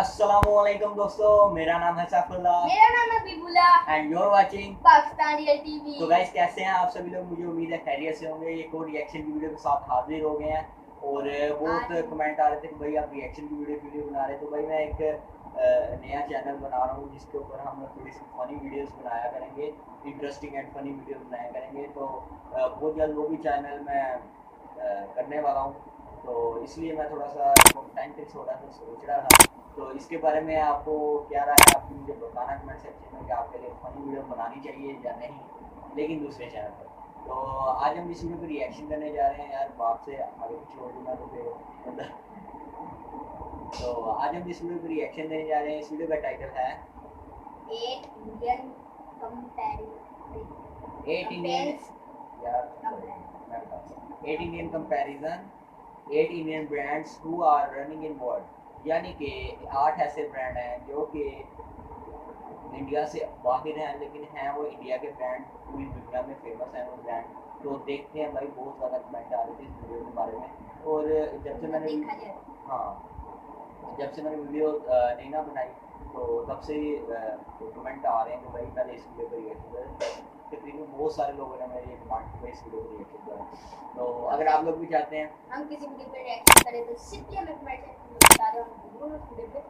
अस्सलामुअलैकुम दोस्तों, मेरा नाम है सैफुल्लाह। मेरा नाम है Bibula and you are watching Pakistan real TV. तो गाइस कैसे हैं आप सभी लोग? मुझे उम्मीद है खैरियत से होंगे। एक और रिएक्शन की वीडियो के साथ हाजिर हो गए हैं और बहुत कमेंट आ रहे थे कि भाई आप रिएक्शन की वीडियो बना रहे। तो भाई मैं एक नया चैनल बना रहा हूँ जिसके ऊपर हम थोड़ी सी फनी वीडियोस बनाया करेंगे, इंटरेस्टिंग एंड फनी वीडियोस बनाया करेंगे। तो बहुत जल्द वो भी चैनल मैं करने वाला हूँ, तो इसलिए मैं थोड़ा सा सोच रहा था। तो इसके बारे में आपको क्या राय है आपकी, मुझे बताना कमेंट सेक्शन में कि आपके लिए फनी वीडियो बनानी चाहिए या नहीं, लेकिन दूसरे चैनल पर। तो आज हम इस वीडियो पर रिएक्शन करने जा रहे हैं। यार बात से आगे पीछे हो दूँगा तो फिर तो आज हम इस वीडियो पर रिएक्शन देने जा रहे हैं। इस वीडियो का टाइटल है 8 Indian comparison 8 Indian brands who are running in world, यानी कि 8 ऐसे ब्रांड हैं जो कि इंडिया से बाहर हैं लेकिन हैं वो इंडिया के ब्रांड, पूरी दुनिया में फेमस हैं वो ब्रांड। तो देखते हैं भाई, बहुत ज़्यादा कमेंट आ रहे थे इस वीडियो के बारे में। और जब से मैंने वीडियो नहीं ना बनाई तो तब से कमेंट आ रहे हैं कि भाई पहले इस वीडियो पर रिएक्शन करें। तकरीबन बहुत सारे लोगों ने मेरी डिमांड की इस वीडियो पर रिएक्शन करें। तो अगर आप लोग भी चाहते हैं हम किसी वीडियो पर रिएक्शन करें तो सिंपली हमें कमेंट सेक्शन में बता दो, हम जरूर उस वीडियो पे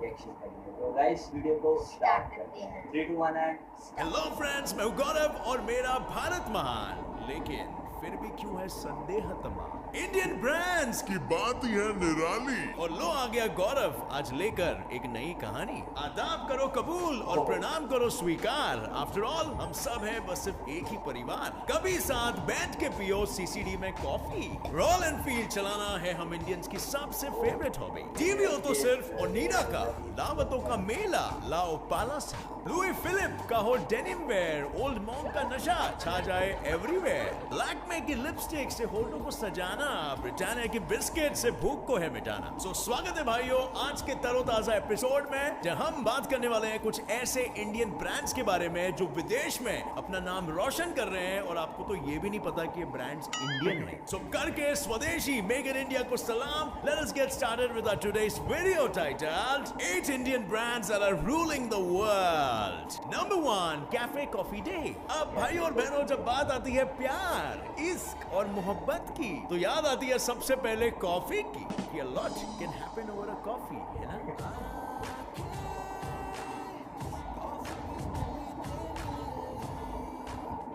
रिएक्शन करेंगे। तो गाइस वीडियो को स्टार्ट करते हैं। 3 2 1 एंड हेलो फ्रेंड्स, मैं हूं गौरव और मेरा भारत महान, लेकिन फिर भी क्यों है संदेह तमाम। इंडियन ब्रांड्स की बात ही है निराली। और लो आ गया गौरव आज लेकर एक नई कहानी। आदाब करो कबूल और प्रणाम करो स्वीकार। आफ्टर ऑल हम सब हैं बस सिर्फ एक ही परिवार। कभी साथ बैठ के पियो सीसीडी में कॉफी। रॉयल एनफील्ड चलाना है हम इंडियंस की सबसे फेवरेट हॉबी। टीवी हो तो सिर्फ ओनिडा का, दावतों का मेला लाओ पाला सा। लुई फिलिप का हो डेनिम वेयर, ओल्ड मॉन्क का नशा छा जाए एवरीवेयर। ब्लैक में की लिपस्टिक से होठों को सजाना, ब्रिटानिया की बिस्किट से भूख को है मिटाना। सो स्वागत है भाइयों आज के तरोताजा एपिसोड में, जहां हम बात करने वाले हैं कुछ ऐसे इंडियन ब्रांड्स के बारे में जो विदेश में अपना नाम रोशन कर रहे हैं और आपको तो ये भी नहीं पता कि ये ब्रांड्स इंडियन हैं। सो करके स्वदेशी मेक इन इंडिया को सलाम। Let us get started with our today's video titled 8 Indian brands that are ruling the world. Number 1, Cafe Coffee Day. अब भाई और बहनों जब बात आती है प्यार, इश्क और मोहब्बत की तो याद आती है सबसे पहले कॉफी की। A lot can happen over a coffee, है ना?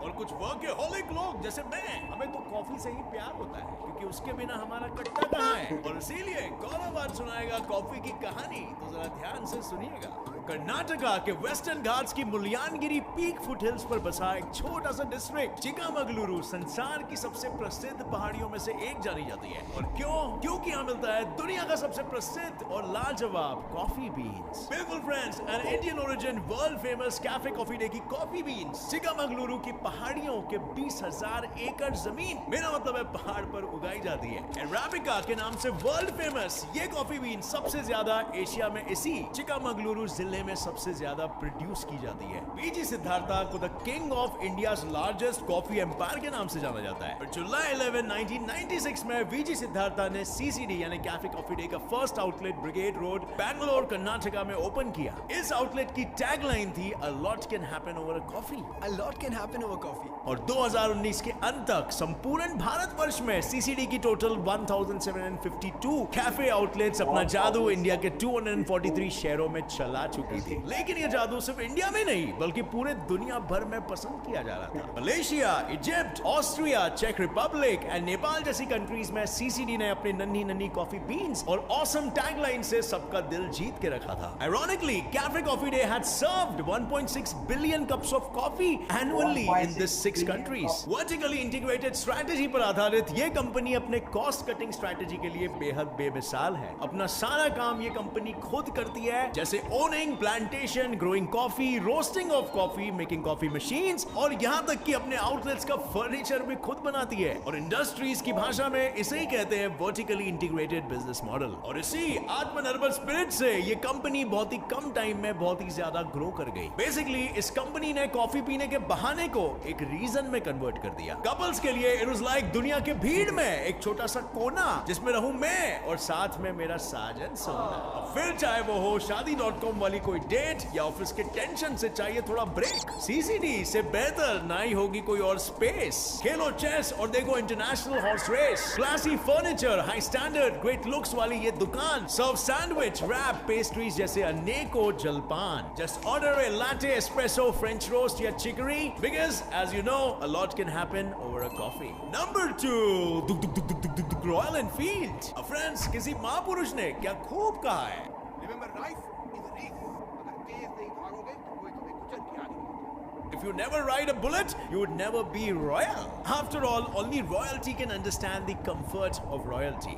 और कुछ वर्कहॉलिक लोग जैसे मैं, हमें तो कॉफी से ही प्यार होता है क्योंकि उसके बिना हमारा कट्टा कहाँ है। और इसीलिए गौरव आज सुनाएगा कॉफी की कहानी, तो जरा ध्यान से सुनिएगा। कर्नाटका के वेस्टर्न घाट्स की मुल्यानगिरी पीक फुटहिल्स पर बसा एक छोटा सा डिस्ट्रिक्ट चिकामगलुरु संसार की सबसे प्रसिद्ध पहाड़ियों में से एक जानी जाती है। और क्योंकि यहाँ मिलता है दुनिया का सबसे प्रसिद्ध और लाजवाब कॉफी बीन्स। बिल्कुल friends, an Indian origin world famous cafe Coffee day की कॉफी बीन्स चिकामगलुरु की पहाड़ियों के 20,000 एकड़ जमीन, मेरा मतलब है पहाड़ पर उगाई जाती है। अराबिका के नाम से वर्ल्ड फेमस ये कॉफी बीन सबसे ज्यादा एशिया में इसी चिकामगलुरु जिले में सबसे ज्यादा प्रोड्यूस की जाती है। वीजी सिद्धार्था को the king of India's largest coffee empire के नाम से जाना जाता है। जुलाई 11, 1996 में वीजी सिद्धार्था ने सीसीडी यानी कैफे कॉफी डे का first outlet brigade road, Bangalore, Karnataka में ओपन किया। इस आउटलेट की टैगलाइन थी अ lot can happen over a coffee. A lot can happen over coffee. और 2019 के अंत तक संपूर्ण भारतवर्ष में सीसीडी की टोटल 1752 कैफे आउटलेट्स अपना जादू इंडिया के 243 शहरों में चला चुकी थी। लेकिन ये जादू सिर्फ इंडिया में नहीं बल्कि पूरे दुनिया भर में पसंद किया जा रहा था। मलेशिया, इजिप्ट, ऑस्ट्रिया, चेक रिपब्लिक एंड नेपाल जैसी कंट्रीज में सीसीडी ने अपनी नन्ही नन्ही कॉफी बीन्स और ऑसम टैगलाइन से सबका दिल जीत के रखा था। Ironically, Cafe Coffee Day had served 1.6 billion cups of coffee annually in these 6 countries. Vertically integrated strategy पर आधारित ये कंपनी अपने कॉस्ट कटिंग स्ट्रेटेजी के लिए बेहद बेमिसाल है। अपना सारा काम ये कंपनी खुद करती है, जैसे owning, farming, plantation, growing coffee, roasting of coffee, making coffee machines और यहाँ तक कि अपने आउटलेट्स का फर्नीचर भी खुद बनाती है। और इंडस्ट्रीज की भाषा में इसे ही कहते हैं वर्टिकली इंटीग्रेटेड बिजनेस मॉडल। और इसी आत्मनिर्भर स्पिरिट से ये कंपनी बहुत ही कम टाइम में बहुत ही ज्यादा ग्रो कर गई। बेसिकली इस कंपनी ने कॉफी पीने के बहाने को एक रीजन में कन्वर्ट कर दिया। कपल्स के लिए इट वाज लाइक दुनिया के भीड़ में एक छोटा सा कोना जिसमें रहूं मैं और साथ में मेरा साजन सोना। फिर चाहे वो हो शादी.com वाली कोई डेट या ऑफिस के टेंशन से चाहिए थोड़ा ब्रेक, सीसीडी से बेहतर ना ही होगी कोई और स्पेस। खेलो चेस और देखो international horse race. Classy furniture, high standard, great looks वाली ये दुकान सर्व सैंडविच, रैप, पेस्ट्रीज जैसे अनेकों जलपान। Just order a latte, espresso, French roast या chicory because as you know a lot can happen over a coffee. Number 2 Royal Enfield. Friends, किसी महापुरुष ने क्या खूब कहा है, Remember, life is a race. अगर तेज नहीं भागोगे तो कोई तुम्हें कुचल के आगे बढ़ेगा। if you never ride a bullet, you would never be royal. After all, only royalty can understand the comfort of royalty.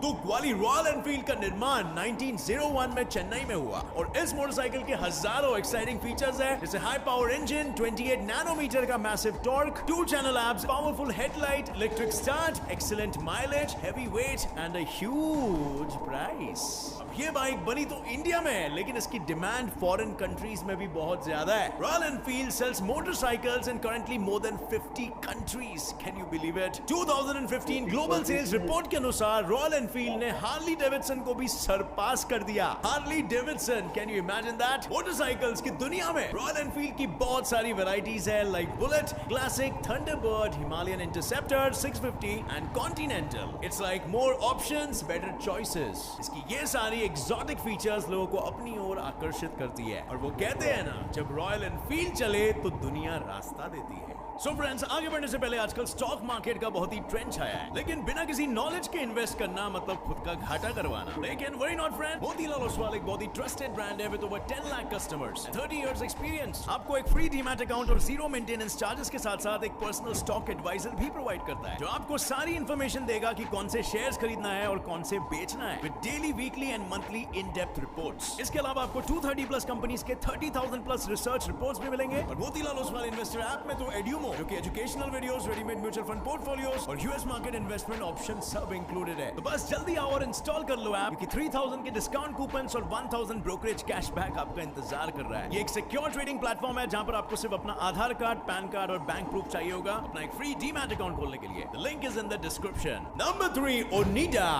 दुक वाली रॉयल एनफील्ड का निर्माण 1901 में चेन्नई में हुआ और इस मोटरसाइकिल के हजारों एक्साइटिंग फीचर्स हैं, जैसे हाई पावर इंजन, 28 नैनोमीटर का massive torque, 2 channel abs, powerful headlight, electric start, excellent mileage, heavy weight and a huge price. अब ये बाइक बनी तो इंडिया में है, लेकिन इसकी डिमांड फॉरेन कंट्रीज में भी बहुत ज्यादा है। Royal Enfield sells motorcycles in currently more than 50 countries. Can you believe it? 2015 global sales report के अनुसार रॉयल एनफील्ड ने हार्ली डेविडसन को भी सरपास कर दिया। Harley Davidson, can you imagine that? Motorcycles की दुनिया में रॉयल एनफील्ड की बहुत सारी वैरायटीज है, like bullet, classic, Thunderbird, Himalayan interceptor, 650 and continental. It's like more options, better choices. इसकी ये सारी एक्सोटिक फीचर्स लोगों को अपनी ओर आकर्षित करती है और वो कहते हैं ना, जब रॉयल एनफील्ड चले तो दुनिया रास्ता देती है। सो फ्रेंड्स, आगे बढ़ने से पहले आजकल स्टॉक मार्केट का बहुत ही ट्रेंड छाया है, लेकिन बिना किसी नॉलेज के इन्वेस्ट करना मतलब खुद का घाटा करवाना। लेकिन worry not friend, Motilal Oswal एक बहुत ही ट्रस्टेड ब्रांड है with over 10 lakh customers, 30 years experience. आपको एक फ्री डीमैट अकाउंट और जीरो मेंटेनेंस चार्जेस के साथ साथ एक पर्सनल स्टॉक एडवाइजर भी प्रोवाइड करता है, जो आपको सारी इंफॉर्मेशन देगा कि कौन से शेयर्स खरीदना है और कौन से बेचना है, with daily, weekly and monthly in depth reports. इसके अलावा आपको 230 प्लस कंपनीज के 30,000 प्लस रिसर्च रिपोर्ट्स भी मिलेंगे। और मोतीलाल ओसवाल इन्वेस्टर ऐप में तो एड्यूमो, जो कि educational videos, readymade mutual fund portfolios और यूएस मार्केट इन्वेस्टमेंट ऑप्शन सब इंक्लूडेड है। तो बस जल्दी आओ और इंस्टॉल कर लो ऐप, क्योंकि 3000 के डिस्काउंट कूपन्स और 1000 ब्रोकरेज कैशबैक आपका इंतजार कर रहा है। ये एक सिक्योर ट्रेडिंग प्लेटफॉर्म है जहां पर आपको सिर्फ अपना आधार कार्ड, पैन कार्ड और बैंक प्रूफ चाहिए होगा अपना एक फ्री डीमैट अकाउंट खोलने के लिए। The link is in the description. Number 3, Onida.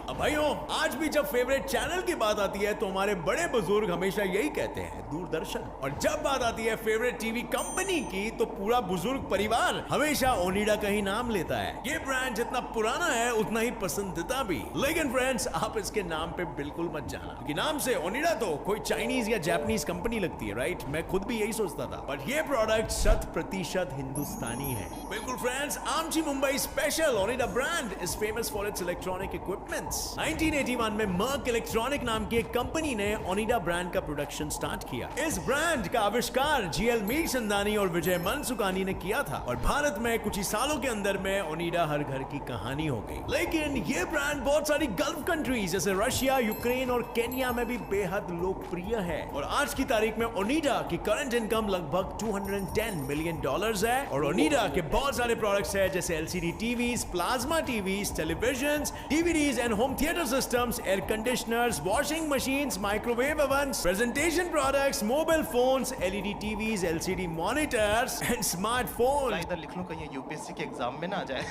अब भाइयों, आज भी जब फेवरेट चैनल की बात आती है तो हमारे बड़े बुजुर्ग हमेशा यही कहते हैं, दूरदर्शन। और जब बात आती है फेवरेट टीवी कंपनी की तो पूरा बुजुर्ग परिवार हमेशा ओनिडा का ही नाम लेता है। ये ब्रांड जितना पुराना है उतना ही पसंदीदा भी। लेकिन फ्रेंड्स, आप इसके नाम पे बिल्कुल मत जाना, क्योंकि नाम से ओनिडा तो कोई चाइनीज या जापानीज कंपनी लगती है, राइट? मैं खुद भी यही सोचता था, बट ये प्रोडक्ट 100% हिंदुस्तानी है। बिल्कुल फ्रेंड्स, आमची Mumbai special Onida brand is famous for its electronic equipments. 1981 में मर्क इलेक्ट्रॉनिक नाम की एक कंपनी ने ओनिडा ब्रांड का प्रोडक्शन स्टार्ट किया। इस ब्रांड का आविष्कार जीएल मीरचंदानी और विजय मनसुखानी ने किया था और भारत में कुछ ही सालों के अंदर में ओनिडा हर घर की कहानी हो गई। लेकिन ये ब्रांड बहुत सारी गल्फ कंट्रीज जैसे रशिया, यूक्रेन और केन्या में भी बेहद लोकप्रिय है। और आज की तारीख में ओनिडा की करंट इनकम लगभग $210 मिलियन है। और ओनिडा के बहुत सारे प्रोडक्ट्स हैं जैसे LCD TVs, plasma TVs, televisions, DVDs and home theatre systems, air conditioners, washing machines, microwave ओवन्स, presentation products, mobile phones, LED TVs, LCD monitors and smartphone. इधर लिख लूं कहीं यूपीएससी के एग्जाम में ना आ जाए।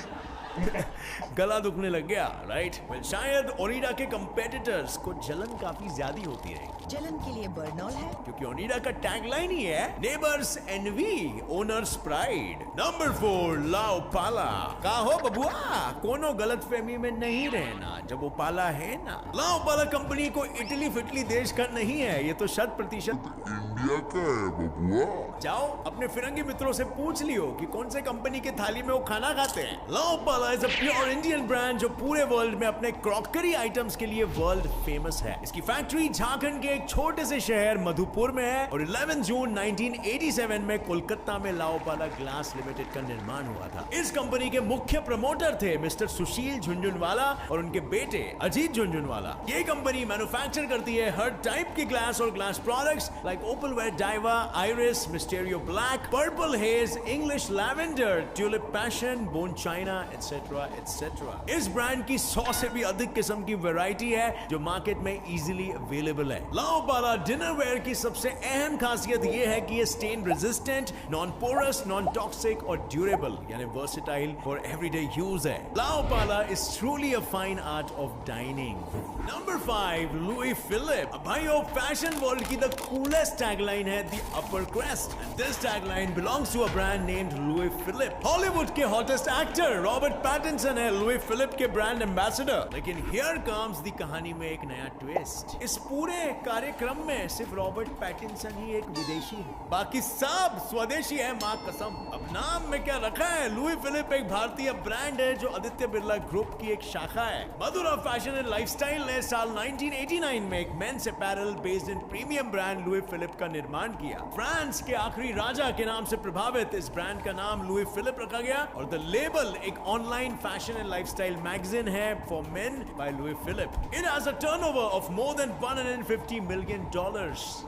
गला दुखने लग गया, राइट? वेल, शायद ओनिडा के कंपेटिटर्स को जलन काफी ज्यादा होती है। जलन के लिए बर्नॉल है, क्योंकि ओनिडा का टैगलाइन ही है neighbours envy, owners pride. Number 4, La पाला। का हो बबुआ, कोनो गलतफहमी में नहीं रहना, जब वो पाला है ना। लाओ पाला कंपनी को इटली फिटली देश का नहीं है, ये तो 100% इंडिया का है बबुआ। जाओ अपने फिरंगी मित्रों से पूछ लियो हो कि कौन से कंपनी के थाली में वो खाना खाते हैं। Laopala is a pure Indian brand जो पूरे वर्ल्ड में अपने क्रॉकरी आइटम्स के लिए वर्ल्ड फेमस है। इसकी फैक्ट्री झारखंड के एक छोटे से शहर मधुपुर में है और 11 जून 1987 में कोलकाता में लाओपाला ग्लास लिमिटेड का निर्माण हुआ था। इस कंपनी के मुख्य प्रमोटर थे मिस्टर सुशील झुंझुनवाला और उनके बेटे अजीत झुंझुनवाला। ये कंपनी मैन्युफैक्चर करती है हर टाइप के ग्लास और glass products like opalware Diva, Iris, Mysterio black, purple haze, English lavender, tulip passion, bone china etcetera etcetera. इस ब्रांड की 100 से भी अधिक किस्म की वैरायटी है जो मार्केट में इजीली अवेलेबल है। लाओपाला डिनर वेयर की सबसे अहम खासियत ये है कि ये stain resistant, non porous, non toxic और ड्यूरेबल यानी वर्सेटाइल फॉर एवरीडे यूज है। La Opala is truly a fine art of dining. Number 5, Louis Philippe. भाइयों, फैशन वर्ल्ड की द कूलेस्ट टैगलाइन है the upper crest and this tagline belongs to a brand named Louis Philippe. Hollywood के hottest actor Robert Pattinson है Louis Philip के brand ambassador. लेकिन here comes the कहानी में एक नया ट्विस्ट। इस पूरे कार्यक्रम में सिर्फ रॉबर्ट पैटिंसन ही एक विदेशी है, बाकी सब स्वदेशी है, मां कसम। अब नाम में क्या रखा है, लुई फिलिप एक भारतीय ब्रांड है जो आदित्य बिरला ग्रुप की एक शाखा है। मधुरा फैशन एंड लाइफस्टाइल ने साल 1989 में एक men's apparel based in premium brand Louis Philippe का निर्माण किया। फ्रांस के आखिरी राजा के नाम से प्रभावित इस ब्रांड का नाम लुई फिलिप रखा गया और द लेबल एक online fashion and lifestyle magazine है for men by Louis Philippe. It has a turnover of more than $150 million.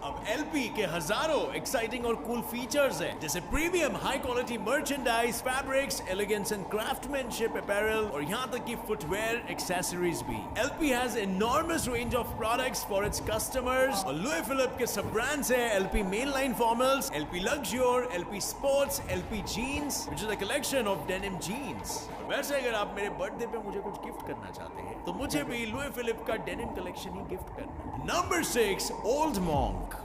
अब एलपी के हजारों एक्साइटिंग और कूल फीचर्स हैं जैसे premium high quality merchandise, fabrics, elegance and craftsmanship apparel और यहाँ तक कि फुटवेयर एक्सेसरीज भी। LP has enormous range of products for its customers और लुई फिलिप के सब ब्रांड्स हैं LP mainline formals, LP Luxure, LP sports, LP jeans which is a collection of denim jeans। वैसे अगर आप मेरे बर्थडे पे मुझे कुछ गिफ्ट करना चाहते हैं तो मुझे भी लुई फिलिप का डेनिम कलेक्शन ही गिफ्ट करना। Number 6, old monk.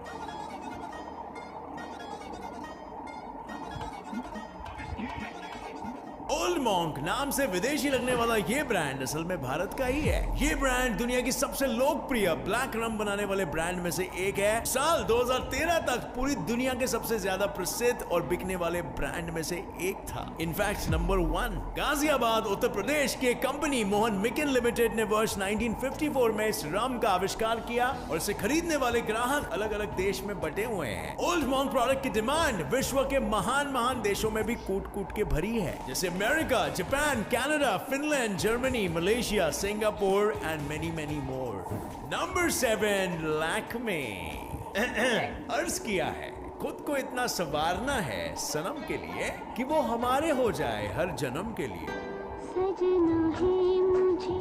Old monk नाम से विदेशी लगने वाला ये ब्रांड असल में भारत का ही है। ये ब्रांड दुनिया की सबसे लोकप्रिय ब्लैक रम बनाने वाले ब्रांड में से एक है। साल 2013 तक पूरी दुनिया के सबसे ज्यादा प्रसिद्ध और बिकने वाले ब्रांड में से एक था। इनफैक्ट नंबर 1 गाजियाबाद उत्तर प्रदेश की एक कंपनी मोहन मिकिन लिमिटेड ने वर्ष 1954 में इस रम का आविष्कार किया और इसे खरीदने वाले ग्राहक अलग अलग देश में बटे हुए हैं। ओल्ड मॉन्क प्रोडक्ट की डिमांड विश्व के महान देशों में भी कूट कूट के भरी है, जैसे America, Japan, Canada, Finland, Germany, Malaysia, Singapore and many more. Number 7, Lakme. अर्ज किया है खुद को इतना संवारना है सनम के लिए कि वो हमारे हो जाए हर जन्म के लिए। सजना है मुझे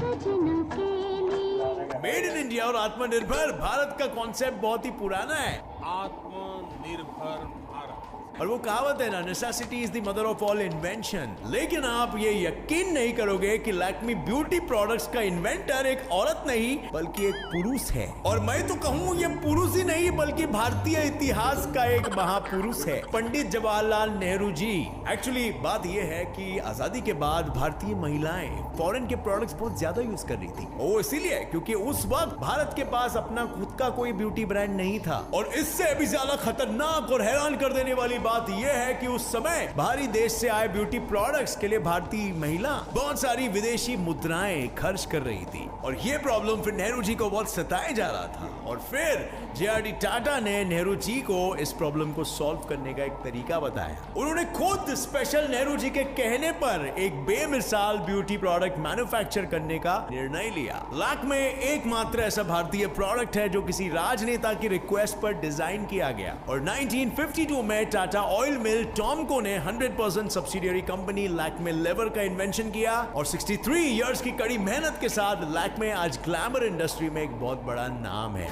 सजना के लिए। मेड इन इंडिया और आत्मनिर्भर भारत का कॉन्सेप्ट बहुत ही पुराना है। आत्मनिर्भर भारत और वो कहावत है ना, necessity is the mother of all invention. लेकिन आप ये यकीन नहीं करोगे कि लैक्मी ब्यूटी प्रोडक्ट्स का इन्वेंटर एक औरत नहीं बल्कि एक पुरुष है। और मैं तो कहूँ ये पुरुष ही नहीं बल्कि भारतीय इतिहास का एक महापुरुष है, पंडित जवाहरलाल नेहरू जी। एक्चुअली बात ये है कि आजादी के बाद भारतीय महिलाएं फॉरेन के प्रोडक्ट्स बहुत ज्यादा यूज कर रही थी। वो इसीलिए क्योंकि उस वक्त भारत के पास अपना खुद का कोई ब्यूटी ब्रांड नहीं था। और इससे भी ज्यादा खतरनाक और हैरान कर देने वाली बात यह है कि उस समय बाहरी देश से आए ब्यूटी प्रोडक्ट्स के लिए भारतीय महिला बहुत सारी विदेशी मुद्राएं खर्च कर रही थी और यह प्रॉब्लम फिर नेहरू जी को बहुत सताया जा रहा था। और फिर जे.आर.डी. टाटा ने नेहरू जी को इस प्रॉब्लम को सॉल्व करने का एक तरीका बताया। उन्होंने खुद स्पेशल नेहरू जी के कहने पर एक बेमिसाल ब्यूटी प्रोडक्ट मैन्युफैक्चर करने का निर्णय लिया। लैक्मे एकमात्र ऐसा भारतीय प्रोडक्ट है जो किसी राजनेता की रिक्वेस्ट पर डिजाइन किया गया। और 1952 में टाटा ऑयल मिल टॉमको ने 100% सब्सिडियरी कंपनी लैक्मे लेवर का इन्वेंशन किया और 63 इयर्स की कड़ी मेहनत के साथ लैक्मे आज ग्लैमर इंडस्ट्री में एक बहुत बड़ा नाम है।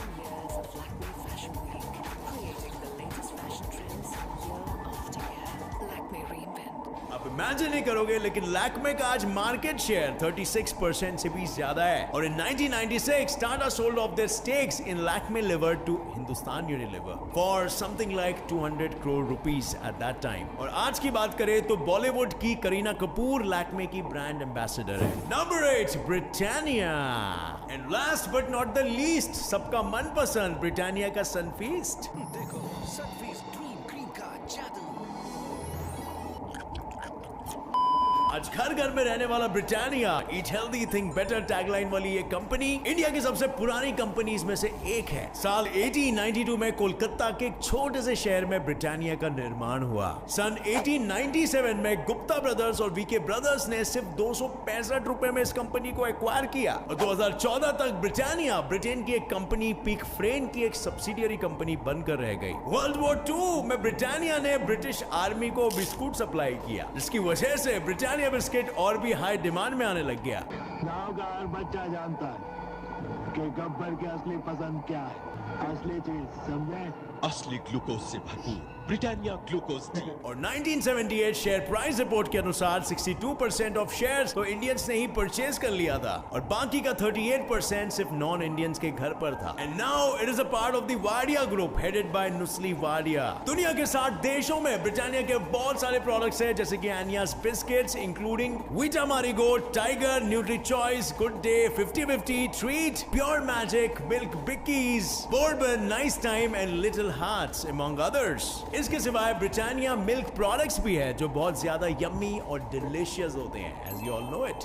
आप इमेजिन नहीं करोगे लेकिन लैक्मे का आज मार्केट शेयर 36% से भी ज्यादा है। और in 1996 Tata sold off their stakes in Lakme Lever to Hindustan Unilever for something like 200 crore rupees at that time. और आज की बात करें तो बॉलीवुड की करीना कपूर लैक्मे की ब्रांड एम्बेसडर है। Number 8 Britannia. And last but not the least सबका मनपसंद ब्रिटानिया का सनफीस्ट। देखो सनफीस्ट ड्रीम क्रीम का जादू। आज घर घर में रहने वाला Britannia, eat healthy think better tagline वाली ये कंपनी इंडिया की सबसे पुरानी कंपनीज में से एक है। साल 1892 में कोलकाता के एक छोटे से शहर में ब्रिटानिया का निर्माण हुआ। सन 1897 में गुप्ता ब्रदर्स और वीके ब्रदर्स ने सिर्फ 265 रुपए में इस कंपनी को एक्वायर किया और 2014 तक ब्रिटानिया ब्रिटेन की एक कंपनी पीक फ्रेन की एक सब्सिडियरी कंपनी बनकर रह गई। वर्ल्ड वॉर 2 में ब्रिटानिया ने ब्रिटिश आर्मी को बिस्कुट सप्लाई किया, जिसकी वजह से ब्रिटानिया बिस्किट और भी हाई डिमांड में आने लग गया। गाँव का हर बच्चा जानता है कि गब्बर की असली पसंद क्या है, असली चीज, समझे? असली ग्लूकोज से भरपूर ब्रिटानिया ग्लूकोज डी। और 1978 शेयर प्राइस रिपोर्ट के अनुसार 62% ऑफ शेयर्स तो इंडियंस ने ही परचेज कर लिया था और बाकी का 38% सिर्फ नॉन इंडियंस के घर पर था। And now it is a part of the Wadia group headed by Nusli Wadia. दुनिया के 60 देशों में ब्रिटानिया के बहुत सारे प्रोडक्ट्स हैं, जैसे कि एनियास biscuits including Vita Marie Gold, Tiger, Nutri Choice, Good Day, 50-50, Treat, Pure Magic, Milk Bikis, Bourbon, Nice Time and Little Hearts among others. इसके सिवाय ब्रिटानिया मिल्क प्रोडक्ट्स भी है जो बहुत ज्यादा यम्मी और डिलीशियस होते हैं, as you all know it.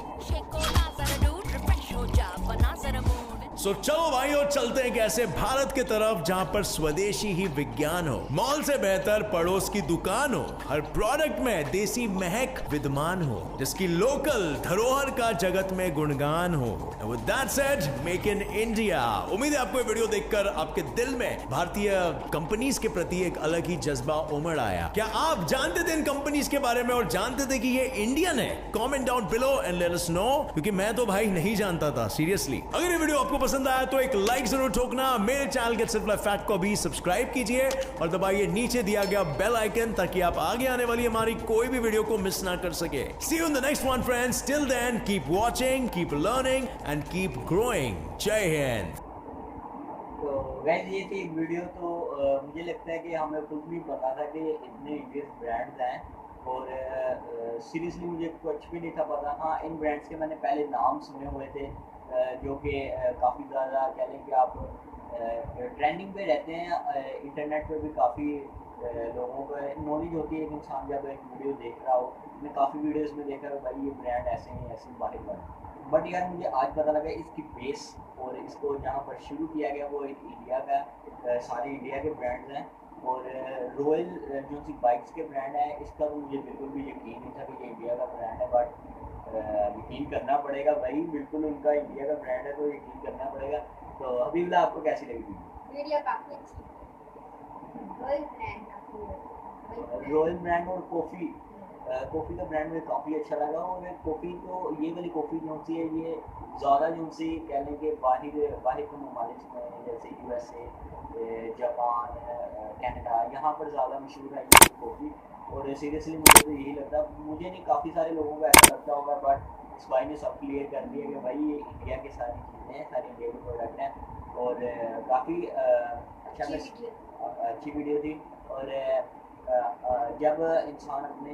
So चलो भाइयों, चलते हैं कैसे भारत के तरफ, जहां पर स्वदेशी ही विज्ञान हो, मॉल से बेहतर पड़ोस की दुकान हो, हर प्रोडक्ट में देसी महक विद्यमान हो, जिसकी लोकल धरोहर का जगत में गुणगान हो। With that said, make in India. उम्मीद है आपको ये वीडियो देखकर आपके दिल में भारतीय कंपनीज के प्रति एक अलग ही जज्बा उमड़ आया। क्या आप जानते थे इन कंपनीज के बारे में और जानते थे कि ये इंडियन है? Comment down below and let us know, क्योंकि मैं तो भाई नहीं जानता था, सीरियसली। अगर ये वीडियो आपको पसंद आया तो एक लाइक जरूर ठोकना। मेरे चैनल गेट सिंपल फैक्ट को भी सब्सक्राइब कीजिए और दबाइए नीचे दिया गया बेल आइकन, ताकि आप आगे आने वाली हमारी कोई भी वीडियो को मिस ना कर सके। See you in the next one friends. Till then keep watching, keep learning and keep growing. जय हिंद। तो गाइस, ये थी एक वीडियो। तो मुझे लगता है कि हमें खुद भी पता था कि इतने इंडियन ब्रांड्स हैं और सीरियसली मुझे कुछ भी नहीं था पता। हाँ, इन ब्रांड्स के मैंने पहले नाम सुने हुए थे, जो कि काफ़ी ज़्यादा कह लें कि आप ट्रेंडिंग पे रहते हैं। इंटरनेट पे भी काफ़ी लोगों को नॉलेज होती है। एक इंसान जब एक वीडियो देख रहा हो, मैं काफ़ी वीडियोस में देखा भाई ये ब्रांड ऐसे हैं, ऐसे बाहर बने। बट यार मुझे आज पता लगा इसकी बेस और इसको जहाँ पर शुरू किया गया वो एक इंडिया का, सारे इंडिया के ब्रांड्स हैं। और रॉयल जो सी बाइक्स के ब्रांड है, इसका तो मुझे बिल्कुल भी यकीन नहीं था कि ये इंडिया का ब्रांड है। बट यकीन करना पड़ेगा भाई, बिल्कुल उनका इंडिया का ब्रांड है तो यकीन करना पड़ेगा। तो हबीबुल्लाह, आपको कैसी लगी वीडियो? काफी अच्छी। रॉयल ब्रांड और कॉफ़ी का ब्रांड मुझे काफ़ी अच्छा लगा। और कॉफ़ी तो ये वाली कॉफ़ी जो सी है, ये ज़्यादा जो सी कह लें कि बाहर के ममालिक में जैसे USA, जापान, कनाडा, यहाँ पर ज़्यादा मशहूर है ये कॉफ़ी। और सीरियसली मुझे तो यही लगता, मुझे नहीं काफ़ी सारे लोगों को ऐसा लगता होगा, बट इस भाई ने सब क्लियर कर दिया कि भाई ये इंडिया की सारी चीज़ें हैं, सारी इंडिया के प्रोडक्ट हैं। और काफ़ी अच्छी वीडियो थी। और जब इंसान अपने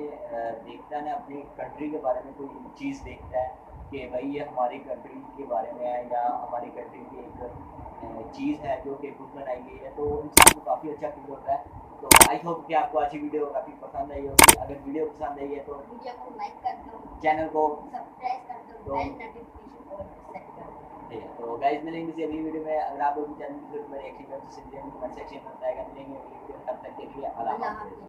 देखता है ना, अपनी कंट्री के बारे में कोई चीज़ देखता है कि भाई ये हमारी कंट्री के बारे में है या हमारी कंट्री की एक चीज़ है जो कि खुद बनाई गई है, तो इंसान को काफ़ी अच्छा फील होता है। तो आई होप कि आपको आज की वीडियो काफ़ी पसंद आई होगी। अगर वीडियो पसंद आई है तो वीडियो को लाइक कर दो, चैनल को सब्सक्राइब कर दो, बेल नोटिफिकेशन ऑन सेट कर दो। ठीक है। तो गाइस, मिलेंगे किसी अगली वीडियो में। अगर आप लोग चैनल की मेरे एक्शन कमेंट सेक्शन में बताएगा, मिलेंगे अगली वीडियो। तब तक के लिए अल्लाह हाफ़िज़।